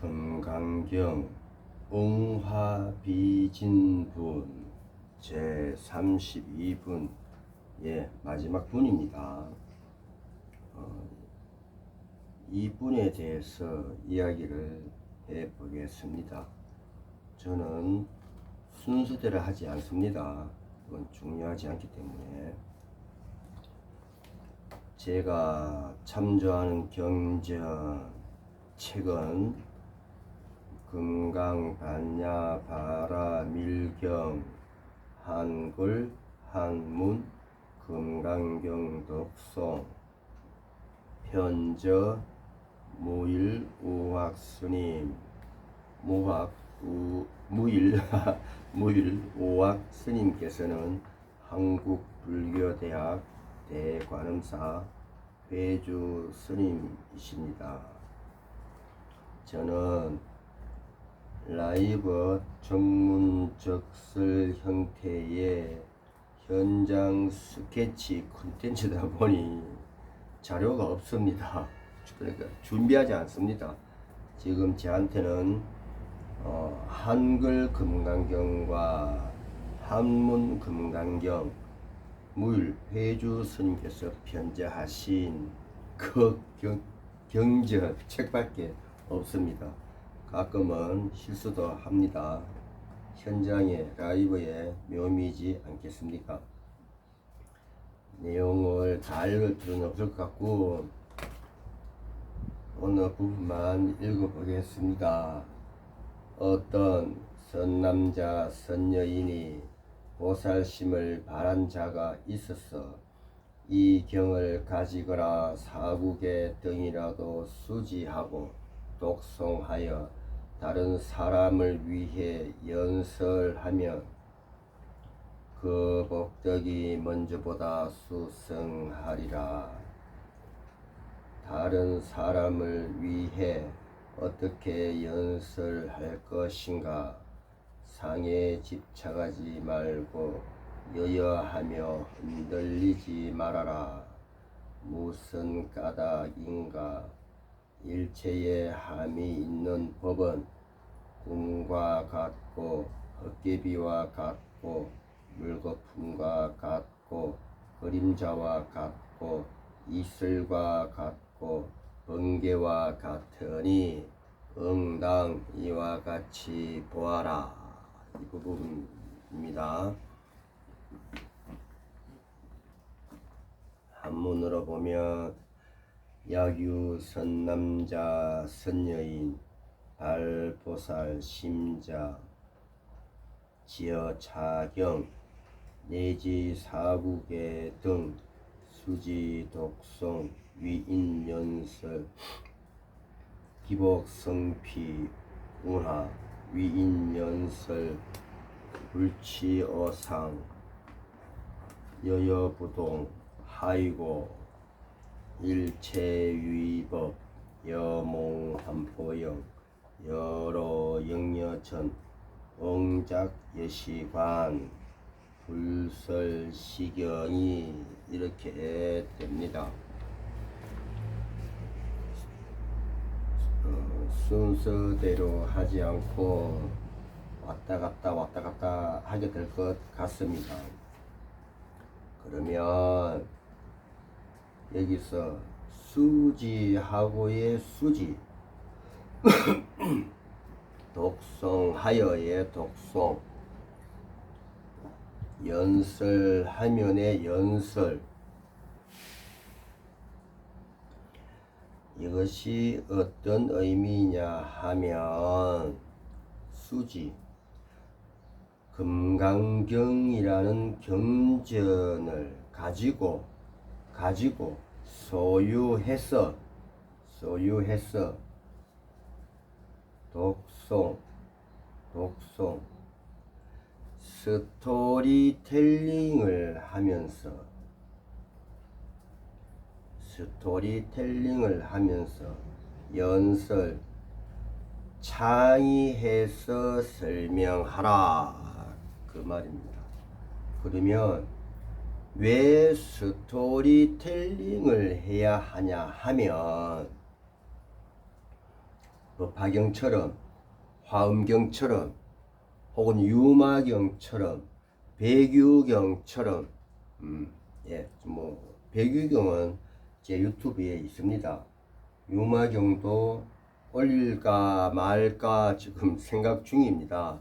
금강경 웅화비진분 제32분 마지막 분입니다. 이 분에 대해서 이야기를 해보겠습니다. 저는 순서대로 하지 않습니다. 그건 중요하지 않기 때문에. 제가 참조하는 경전 책은 금강반야바라밀경 한글 한문 금강경 독송 편저 무일오학스님 무일오학스님께서는 한국불교대학 대관음사 회주 스님이십니다. 저는 라이브 전문적설 형태의 현장 스케치 콘텐츠다 보니 자료가 없습니다. 그러니까 준비하지 않습니다. 지금 저한테는 한글 금강경과 한문 금강경 무일 회주 스님께서 편제하신 그 경전 책밖에 없습니다. 가끔은 실수도 합니다. 현장에 라이브에 묘미지 않겠습니까? 내용을 다 읽을 필요는 없을 것 같고 어느 부분만 읽어보겠습니다. 어떤 선남자 선여인이 보살심을 바란 자가 있어서 이 경을 가지거라 사국의 등이라도 수지하고 독송하여 다른 사람을 위해 연설하면 그 복덕이 먼저보다 수승하리라. 다른 사람을 위해 어떻게 연설할 것인가 상에 집착하지 말고 여여하며 흔들리지 말아라. 무슨 까닭인가. 일체의 함이 있는 법은 꿈과 같고 헛개비와 같고 물거품과 같고 그림자와 같고 이슬과 같고 번개와 같으니 응당 이와 같이 보아라. 이 부분입니다. 한문으로 보면 야규 선남자 선여인 발보살 심자 지어 차경 내지 사국의 등 수지 독송 위인연설 기복성피 운하 위인연설 불치어상 여여부동 하이고 일체위법 여몽한포영 여러 영여천 옹작예시관 불설시경이 이렇게 됩니다. 순서대로 하지 않고 왔다 갔다 하게 될 것 같습니다. 그러면 여기서 수지하고의 수지 독송하여의 독송 연설하면의 연설 이것이 어떤 의미냐 하면 수지 금강경이라는 경전을 가지고 소유해서 독송 스토리텔링을 하면서 연설 창의해서 설명하라 그 말입니다. 그러면 왜 스토리텔링을 해야 하냐 하면 법화경처럼, 화엄경처럼, 혹은 유마경처럼, 배규경처럼, 배규경은 제 유튜브에 있습니다. 유마경도 올릴까 말까 지금 생각 중입니다.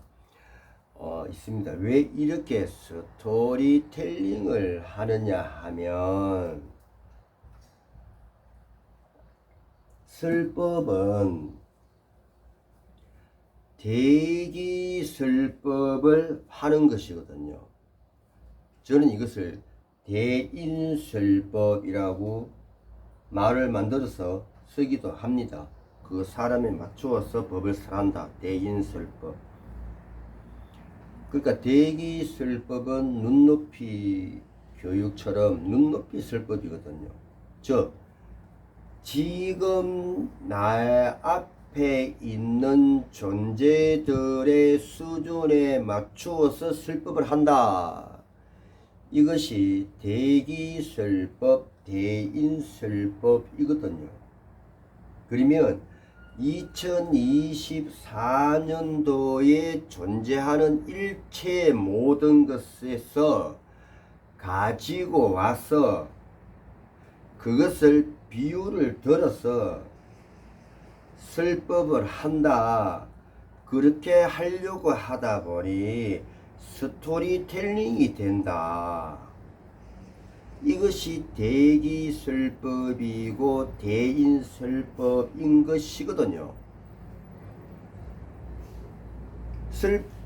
있습니다. 왜 이렇게 스토리텔링을 하느냐 하면, 설법은 대기설법을 하는 것이거든요. 저는 이것을 대인설법이라고 말을 만들어서 쓰기도 합니다. 그 사람에 맞추어서 법을 설한다. 대인설법. 그러니까 대기설법은 눈높이 교육처럼 눈높이 설법이거든요. 즉 지금 나 앞에 있는 존재들의 수준에 맞추어서 설법을 한다. 이것이 대기설법, 대인설법이거든요. 그러면 2024년도에 존재하는 일체 모든 것에서 가지고 와서 그것을 비유를 들어서 설법을 한다. 그렇게 하려고 하다 보니 스토리텔링이 된다. 이것이 대기설법이고 대인설법인 것이거든요.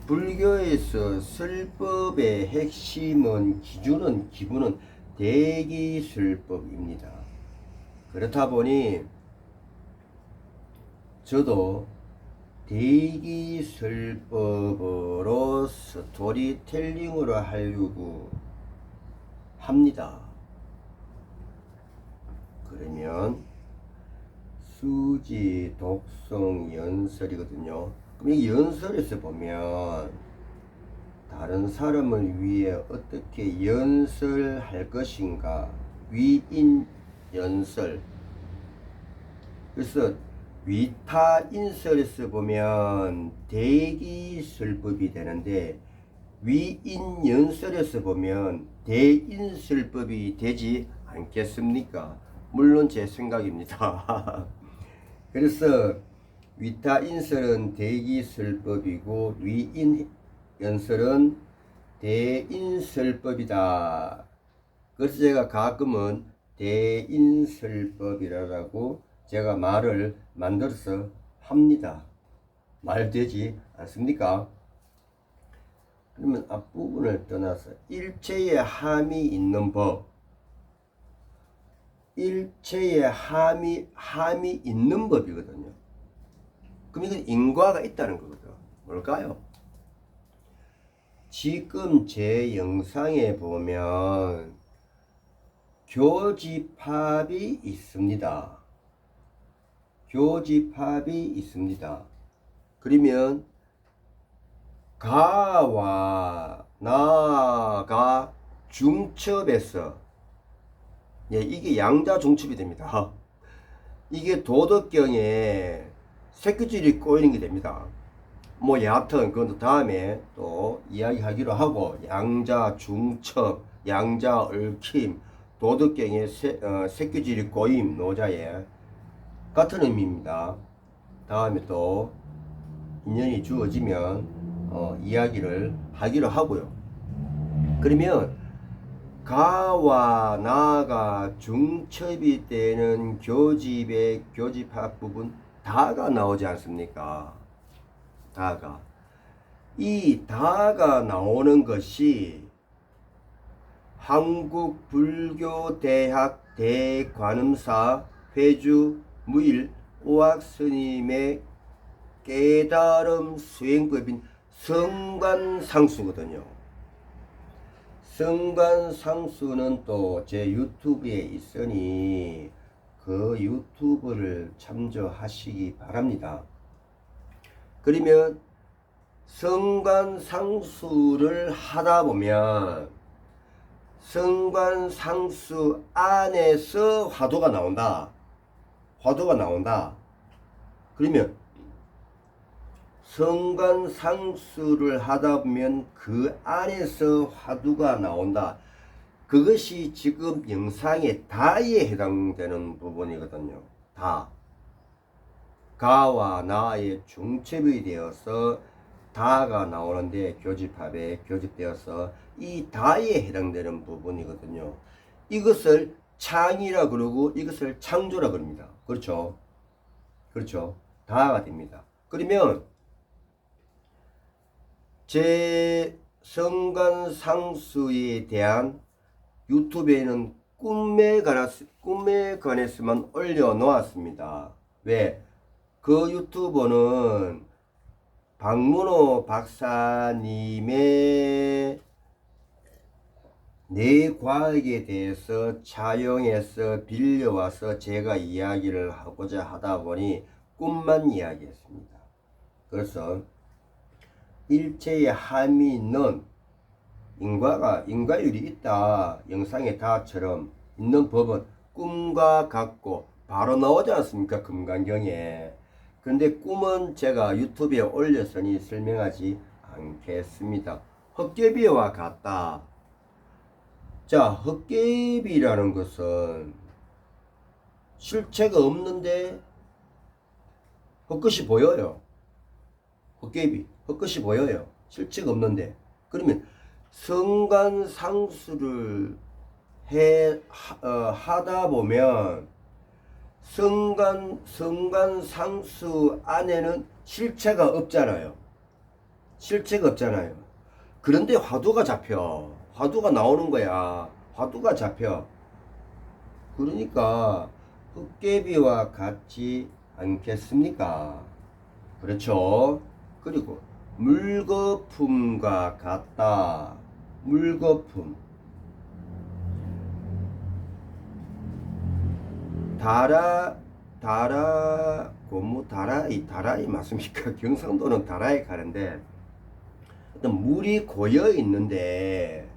불교에서 설법의 핵심은, 기본은 대기설법입니다. 그렇다 보니 저도 대기설법으로 스토리텔링으로 하려고 합니다. 그러면 수지, 독성, 연설이거든요. 그럼 이 연설에서 보면 다른 사람을 위해 어떻게 연설할 것인가, 위인 연설. 그래서 위타인설에서 보면 대기설법이 되는데, 위인 연설에서 보면 대인설법이 되지 않겠습니까? 물론 제 생각입니다. 그래서 위타인설은 대기설법이고 위인 연설은 대인설법이다. 그래서 제가 가끔은 대인설법이라고 제가 말을 만들어서 합니다. 말 되지 않습니까? 그러면 앞부분을 떠나서 일체의 함이 있는 법, 일체의 함이 있는 법이거든요. 그럼 이건 인과가 있다는 거거든요. 뭘까요? 지금 제 영상에 보면 교집합이 있습니다. 교집합이 있습니다. 그러면 가와 나가 중첩에서, 이게 양자 중첩이 됩니다. 이게 도덕경에 새끼줄이 꼬이는 게 됩니다. 여하튼 그건 다음에 또 이야기하기로 하고, 양자 중첩, 양자 얽힘, 도덕경에 새끼줄이 꼬임, 노자에 같은 의미입니다. 다음에 또 인연이 주어지면 이야기를 하기로 하고요. 그러면 가와 나가 중첩이 되는 교집의 교집합 부분, 다가 나오지 않습니까? 다가. 이 다가 나오는 것이 한국불교대학 대관음사 회주 무일 오학스님의 깨달음 수행법인 성관상수거든요. 성관상수는 또 제 유튜브에 있으니 그 유튜브를 참조하시기 바랍니다. 그러면 성관상수를 하다 보면 성관상수 안에서 화두가 나온다. 화두가 나온다. 그러면 성관상수를 하다 보면 그 안에서 화두가 나온다. 그것이 지금 영상의 다에 해당되는 부분이거든요. 다. 가와 나의 중첩이 되어서 다가 나오는데 교집합에 교집되어서 이 다에 해당되는 부분이거든요. 이것을 창이라 그러고 이것을 창조라 그럽니다. 그렇죠? 그렇죠? 다가 됩니다. 그러면 제 성관상수에 대한 유튜브에는 꿈에 관해서만 올려놓았습니다. 왜? 그 유튜버는 박문호 박사님의 내 과학에 대해서 차용해서 빌려와서 제가 이야기를 하고자 하다 보니 꿈만 이야기했습니다. 그래서 일체의 함이 있는 인과율이 있다. 영상의 다처럼 있는 법은 꿈과 같고 바로 나오지 않습니까? 금강경에. 근데 꿈은 제가 유튜브에 올렸으니 설명하지 않겠습니다. 헛개비와 같다. 자, 헛개비라는 것은 실체가 없는데 헛것이 보여요. 헛개비, 헛것이 보여요. 실체가 없는데. 그러면 성관상수를 하다 보면 성관상수 안에는 실체가 없잖아요. 실체가 없잖아요. 그런데 화두가 잡혀. 화두가 나오는 거야. 화두가 잡혀. 그러니까 헛개비와 같지 않겠습니까? 그렇죠. 그리고 물거품과 같다. 물거품. 다라이 맞습니까? 경상도는 다라이 가는데 어떤 물이 고여 있는데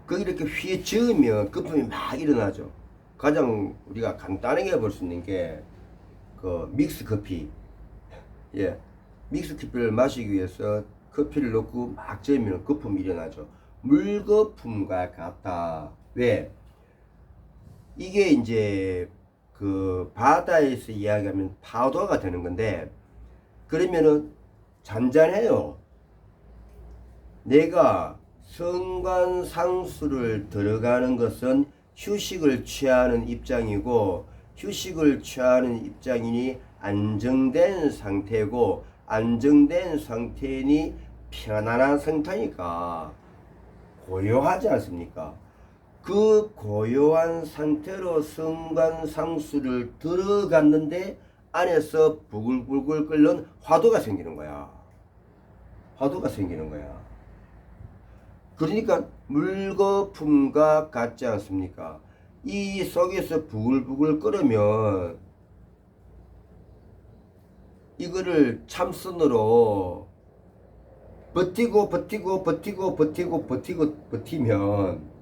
거기 이렇게 휘 저으면 거품이 막 일어나죠. 가장 우리가 간단하게 볼 수 있는 게 그 믹스 커피. 예. 믹스 커피를 마시기 위해서 커피를 넣고 막 저으면 거품이 일어나죠. 물거품과 같다. 왜? 이게 이제 그 바다에서 이야기하면 파도가 되는 건데, 그러면은 잔잔해요. 내가 성관상수를 들어가는 것은 휴식을 취하는 입장이고, 휴식을 취하는 입장이니 안정된 상태고, 안정된 상태니 편안한 상태니까 고요하지 않습니까? 그 고요한 상태로 성관상수를 들어갔는데 안에서 부글부글 끓는 화두가 생기는 거야. 화두가 생기는 거야. 그러니까 물거품과 같지 않습니까? 이 속에서 부글부글 끓으면 이거를 참선으로 버티면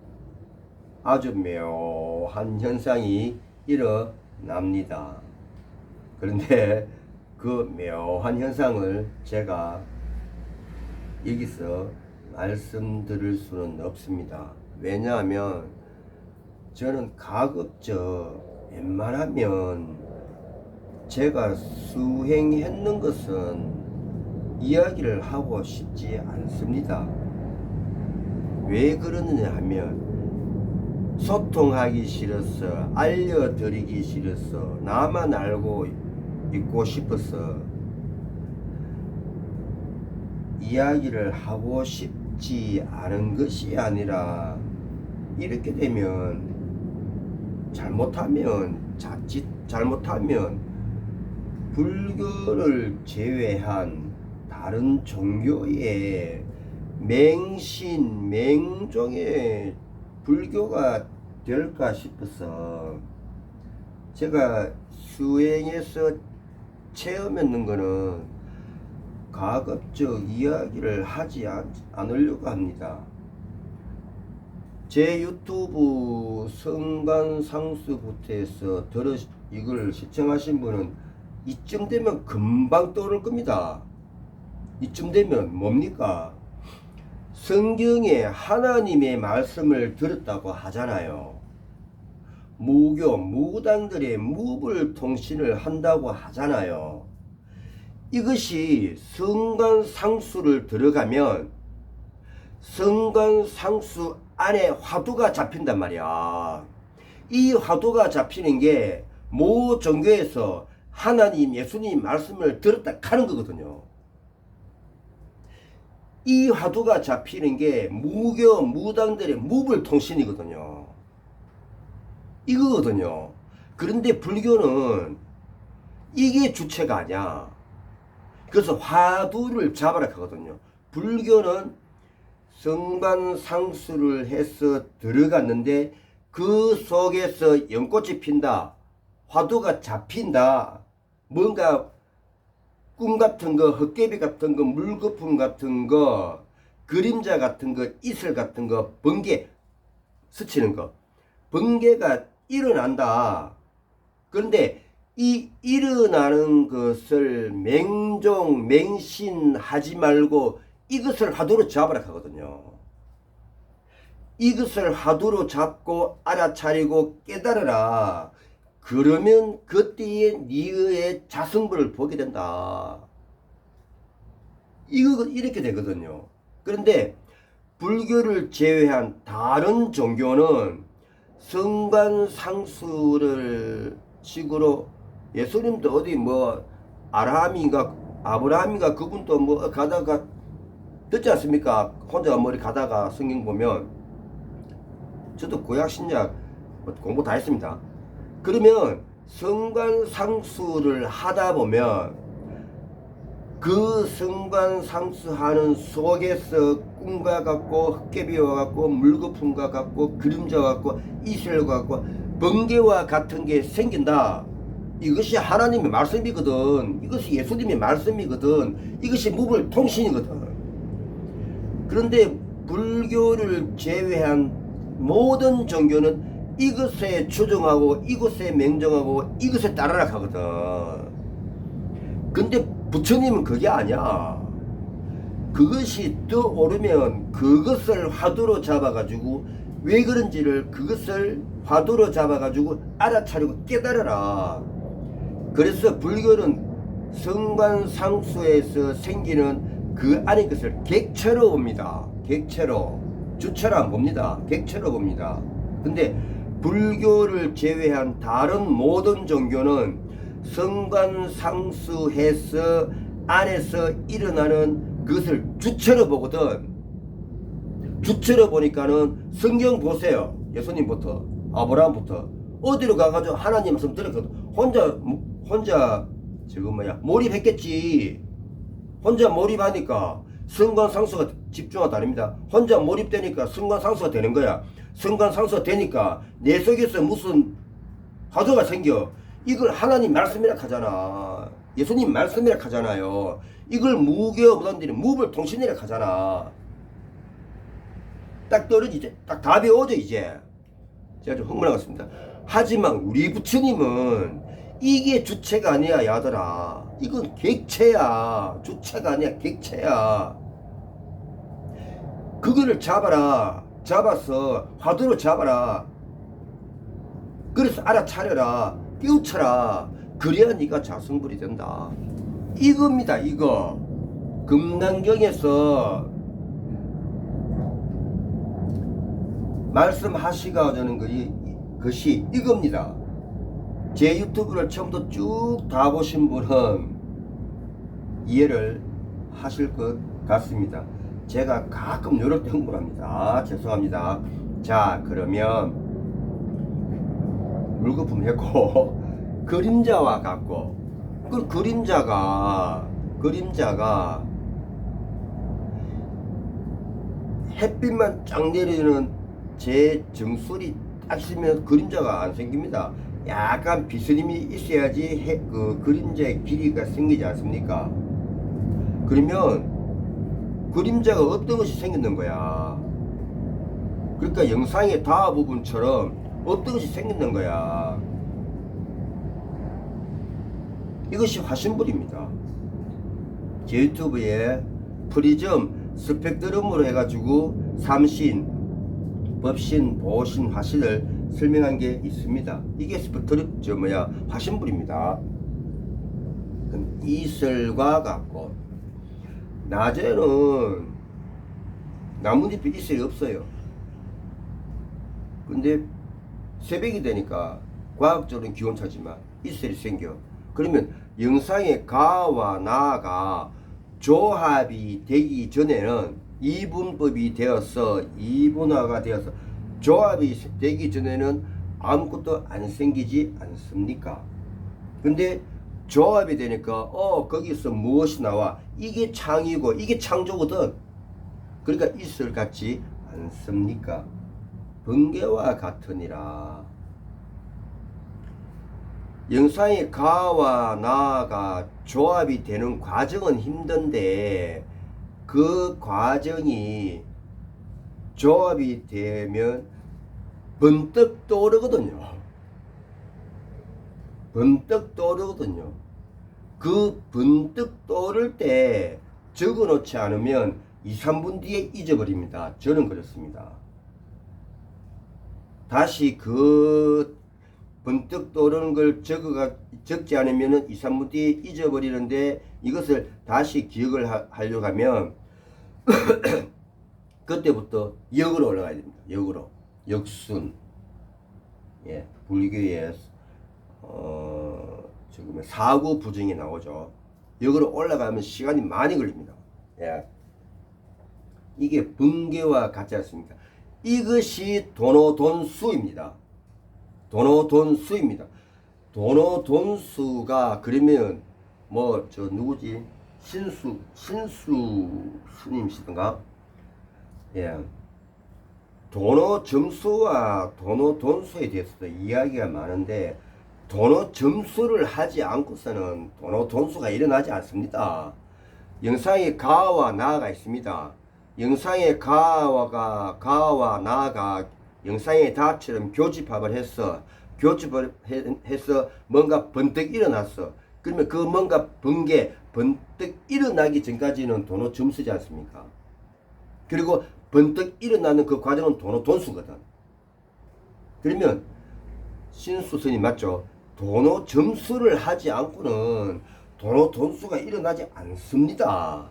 아주 묘한 현상이 일어납니다. 그런데 그 묘한 현상을 제가 여기서 말씀드릴 수는 없습니다. 왜냐하면 저는 가급적 웬만하면 제가 수행했는 것은 이야기를 하고 싶지 않습니다. 왜 그러느냐 하면 소통하기 싫어서, 알려드리기 싫어서, 나만 알고 있고 싶어서 이야기를 하고 싶지 않은 것이 아니라, 이렇게 되면 자칫 잘못하면 불교를 제외한 다른 종교의 맹신, 맹종의 불교가 될까 싶어서 제가 수행해서 체험했는 거는 가급적 이야기를 하지 않으려고 합니다. 제 유튜브 성관상수부터 해서 이걸 시청하신 분은 이쯤 되면 금방 떠오를 겁니다. 이쯤 되면 뭡니까? 성경에 하나님의 말씀을 들었다고 하잖아요. 무교, 무당들의 무불 통신을 한다고 하잖아요. 이것이 성관상수를 들어가면 성관상수 안에 화두가 잡힌단 말이야. 이 화두가 잡히는 게 모 종교에서 하나님, 예수님 말씀을 들었다 하는 거거든요. 이 화두가 잡히는 게 무교, 무당들의 무불 통신이거든요. 이거거든요. 그런데 불교는 이게 주체가 아니야. 그래서 화두를 잡아라 하거든요. 불교는 성관상수를 해서 들어갔는데 그 속에서 연꽃이 핀다. 화두가 잡힌다. 뭔가 꿈 같은 거, 헛개비 같은 거, 물거품 같은 거, 그림자 같은 거, 이슬 같은 거, 번개 스치는 거. 번개가 일어난다. 그런데 이 일어나는 것을 맹종, 맹신하지 말고 이것을 화두로 잡으라 하거든요. 이것을 화두로 잡고 알아차리고 깨달으라. 그러면 그때에 네의 자성불을 보게 된다. 이거 이렇게 되거든요. 그런데 불교를 제외한 다른 종교는 성관상수를 식으로 예수님도 어디 뭐 아라함인가 아브라함인가 그분도 뭐 가다가 듣지 않습니까? 혼자 머리 가다가 성경 보면 저도 구약 신약 공부 다 했습니다. 그러면 성관상수를 하다 보면 그 성관상수하는 속에서 꿈과 같고 헛개비와 같고 물거품과 같고 그림자와 같고 이슬과 같고 번개와 같은 게 생긴다. 이것이 하나님의 말씀이거든. 이것이 예수님의 말씀이거든. 이것이 무불 통신이거든. 그런데 불교를 제외한 모든 종교는 이것에 추종하고 이것에 맹정하고 이것에 따르라 하거든. 근데 부처님은 그게 아니야. 그것이 떠오르면 그것을 화두로 잡아가지고 왜 그런지를 그것을 화두로 잡아가지고 알아차리고 깨달아라. 그래서 불교는 성관상수에서 생기는 그 안의 것을 객체로 봅니다. 객체로. 주체로 안 봅니다. 객체로 봅니다. 근데 불교를 제외한 다른 모든 종교는 성관상수해서 안에서 일어나는 그것을 주체로 보거든. 주체로 보니까는 성경 보세요. 예수님부터 아브라함부터 어디로 가가지고 하나님 말씀 들었거든. 혼자 지금 몰입했겠지. 혼자 몰입하니까 성관상수가 집중하다 아닙니다. 혼자 몰입되니까 성관상수가 되는 거야. 성관상수가 되니까 내 속에서 무슨 화두가 생겨. 이걸 하나님 말씀이라 하잖아. 예수님 말씀이라 하잖아요. 이걸 무교 무당들이 무불 통신이라 하잖아. 딱 떨어지지. 딱 답이 오죠 이제. 제가 좀 흥분하겠습니다. 하지만 우리 부처님은 이게 주체가 아니야 야들아. 이건 객체야. 주체가 아니야 객체야. 그거를 잡아라. 잡아서 화두로 잡아라. 그래서 알아차려라. 깨우쳐라. 그래야 네가 자성불이 된다. 이겁니다 이거. 금강경에서 말씀하시고자는 것이 이겁니다. 제 유튜브를 처음부터 쭉 다 보신 분은 이해를 하실 것 같습니다. 제가 가끔 요럴 때 흥분합니다. 죄송합니다. 자, 그러면 물거품 했고 그림자와 같고 그 그림자가 햇빛만 쫙 내리는 제 정수리 딱 있으면 그림자가 안 생깁니다. 약간 비스림이 있어야지 그 그림자의 길이가 생기지 않습니까? 그러면 그림자가 어떤 것이 생기는 거야. 그러니까 영상의 다 부분처럼 어떤 것이 생기는 거야. 이것이 화신불입니다. 제 유튜브에 프리즘, 스펙트럼으로 해가지고 삼신, 법신, 보신, 화신을 설명한 게 있습니다. 이게 스펙트럼, 화신불입니다. 이슬과 같고, 낮에는 나뭇잎에 이슬이 없어요. 근데 새벽이 되니까 과학적으로는 기온차지만 이슬이 생겨. 그러면 영상의 가와 나가 조합이 되기 전에는 이분법이 되어서 이분화가 되어서 조합이 되기 전에는 아무것도 안 생기지 않습니까? 근데 조합이 되니까 거기서 무엇이 나와? 이게 창이고 이게 창조거든. 그러니까 이슬 같지 않습니까? 번개와 같으니라. 영상의 가와 나가 조합이 되는 과정은 힘든데 그 과정이 조합이 되면 번뜩 떠오르거든요. 번뜩 떠오르거든요. 그 번뜩 떠오를 때 적어 놓지 않으면 2, 3분 뒤에 잊어버립니다. 저는 그렇습니다. 다시 그 번뜩 떠오르는 걸 적지 않으면 2, 3분 뒤에 잊어버리는데 이것을 다시 기억을 하려고 하면 그때부터 역으로 올라가야 됩니다. 역으로. 역순. 예, 불교의 지금 사구 부정이 나오죠. 역으로 올라가면 시간이 많이 걸립니다. 예. 이게 번개와 같지 않습니까? 이것이 돈오돈수입니다. 돈오돈수입니다. 돈오돈수가 그러면 누구지? 신수 스님이시던가? 예. 돈오점수와 돈오돈수에 대해서도 이야기가 많은데 돈오점수를 하지 않고서는 돈오돈수가 일어나지 않습니다. 영상에 가와 나가 있습니다. 영상의 가와 나가 영상의 다처럼 교집합을 해서 뭔가 번뜩 일어났어. 그러면 그 뭔가 번뜩 일어나기 전까지는 돈오점수지 않습니까? 그리고 번뜩 일어나는 그 과정은 돈오돈수거든. 그러면 신수선이 맞죠? 돈오점수를 하지 않고는 돈오돈수가 일어나지 않습니다.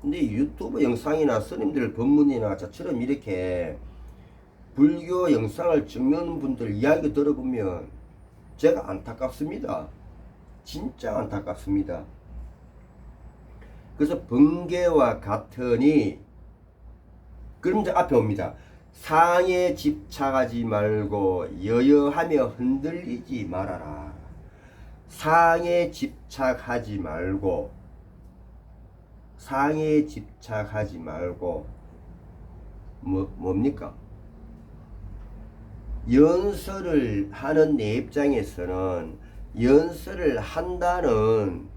근데 유튜브 영상이나 스님들 법문이나 저처럼 이렇게 불교 영상을 찍는 분들 이야기 들어보면 제가 안타깝습니다. 진짜 안타깝습니다. 그래서 번개와 같으니 그럼 이제 앞에 옵니다. 상에 집착하지 말고 여여하며 흔들리지 말아라. 상에 집착하지 말고 상에 집착하지 말고 뭡니까? 연설을 하는 내 입장에서는 연설을 한다는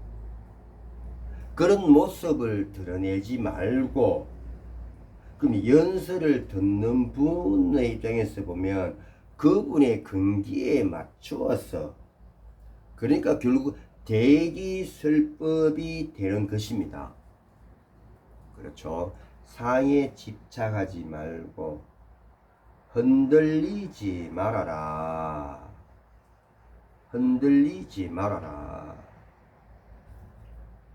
그런 모습을 드러내지 말고, 그럼 연설을 듣는 분의 입장에서 보면 그분의 근기에 맞추어서, 그러니까 결국 대기설법이 되는 것입니다. 그렇죠. 상에 집착하지 말고 흔들리지 말아라. 흔들리지 말아라.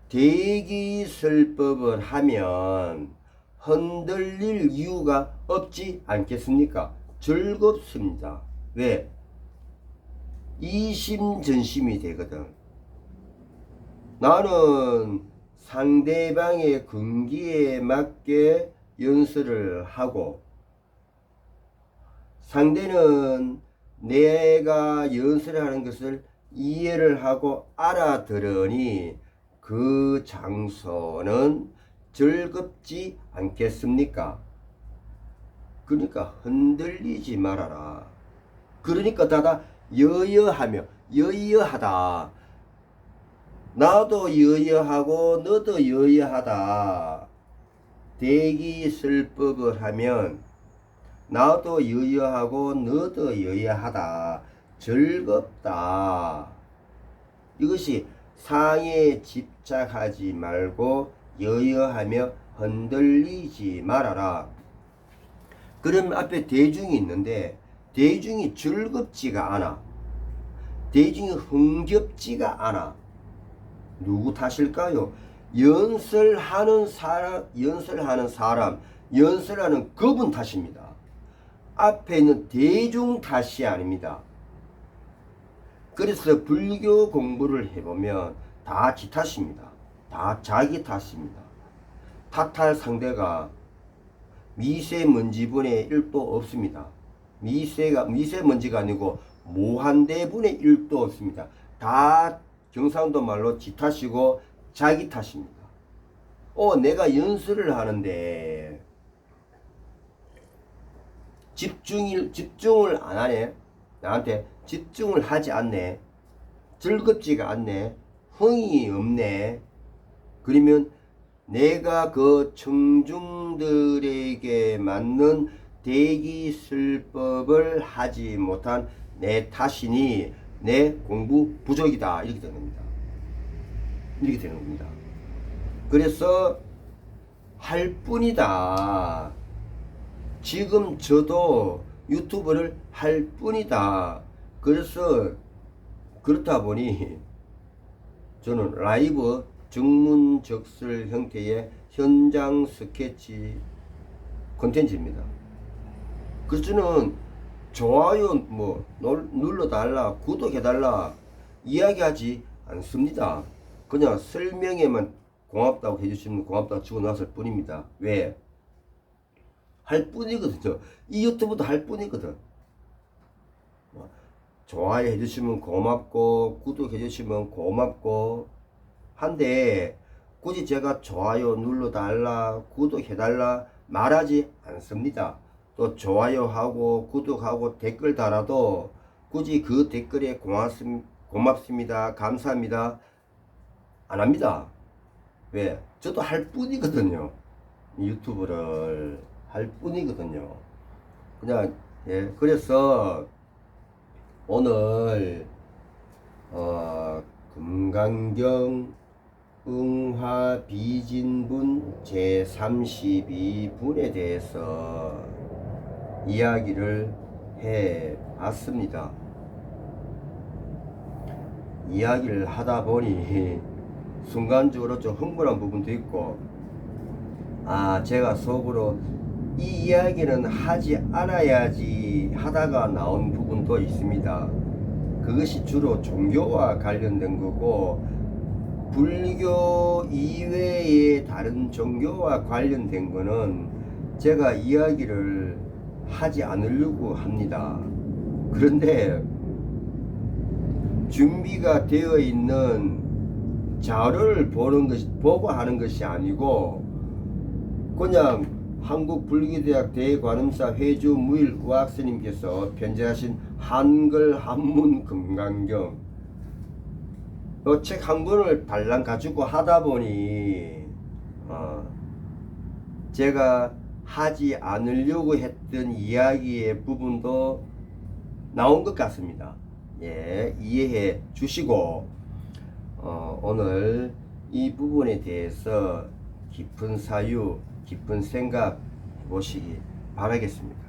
대기설법을 하면 흔들릴 이유가 없지 않겠습니까? 즐겁습니다. 왜? 이심전심이 되거든. 나는 상대방의 근기에 맞게 연설을 하고, 상대는 내가 연설을 하는 것을 이해를 하고 알아들으니 그 장소는 즐겁지 않겠습니까? 그러니까 흔들리지 말아라. 그러니까 다다 여여하다. 나도 여여하고 너도 여여하다. 대기설법을 하면 나도 여여하고 너도 여여하다. 즐겁다. 이것이 상에 집착하지 말고 여여하며 흔들리지 말아라. 그럼 앞에 대중이 있는데 대중이 즐겁지가 않아. 대중이 흥겹지가 않아. 누구 탓일까요? 연설하는 사람, 연설하는 그분 탓입니다. 앞에 있는 대중 탓이 아닙니다. 그래서 불교 공부를 해보면 다 지 탓입니다. 다 자기 탓입니다. 탓할 상대가 미세먼지분의 1도 없습니다. 미세먼지가 아니고 무한대분의 1도 없습니다. 다 경상도 말로 지 탓이고 자기 탓입니다. 내가 연설을 하는데 집중을 안 하네. 나한테 집중을 하지 않네. 즐겁지가 않네. 흥이 없네. 그러면 내가 그 청중들에게 맞는 대기술법을 하지 못한 내 탓이니 내 공부 부족이다. 이렇게 되는 겁니다. 이렇게 되는 겁니다. 그래서 할 뿐이다. 지금 저도 유튜브를 할 뿐이다. 그래서 그렇다 보니 저는 라이브 정문적설 형태의 현장 스케치 콘텐츠입니다. 그래서 저는 좋아요 눌러달라, 구독해달라 이야기하지 않습니다. 그냥 설명에만 고맙다고 해주시면 고맙다고 치고 나설 뿐입니다. 왜? 할 뿐이거든요. 이 유튜브도 할 뿐이거든. 좋아요 해주시면 고맙고 구독해주시면 고맙고 한데 굳이 제가 좋아요 눌러달라 구독해달라 말하지 않습니다. 또 좋아요하고 구독하고 댓글 달아도 굳이 그 댓글에 고맙습니다 감사합니다 안 합니다. 왜? 저도 할 뿐이거든요. 유튜브를 할 뿐이거든요. 그냥 그래서 오늘 금강경 응화비진분 제32분에 대해서 이야기를 해 봤습니다. 이야기를 하다 보니 순간적으로 좀 흥분한 부분도 있고 제가 속으로 이 이야기는 하지 않아야지 하다가 나온 부분도 있습니다. 그것이 주로 종교와 관련된 거고 불교 이외의 다른 종교와 관련된 거는 제가 이야기를 하지 않으려고 합니다. 그런데 준비가 되어 있는 자료를 보고 하는 것이 아니고 그냥 한국불교대학 대관음사 회주 무일 의학스님께서 편지하신 한글 한문 금강경 책 한 권을 달랑 가지고 하다 보니 제가 하지 않으려고 했던 이야기의 부분도 나온 것 같습니다. 이해해 주시고 오늘 이 부분에 대해서 깊은 사유 깊은 생각 해보시기 바라겠습니다.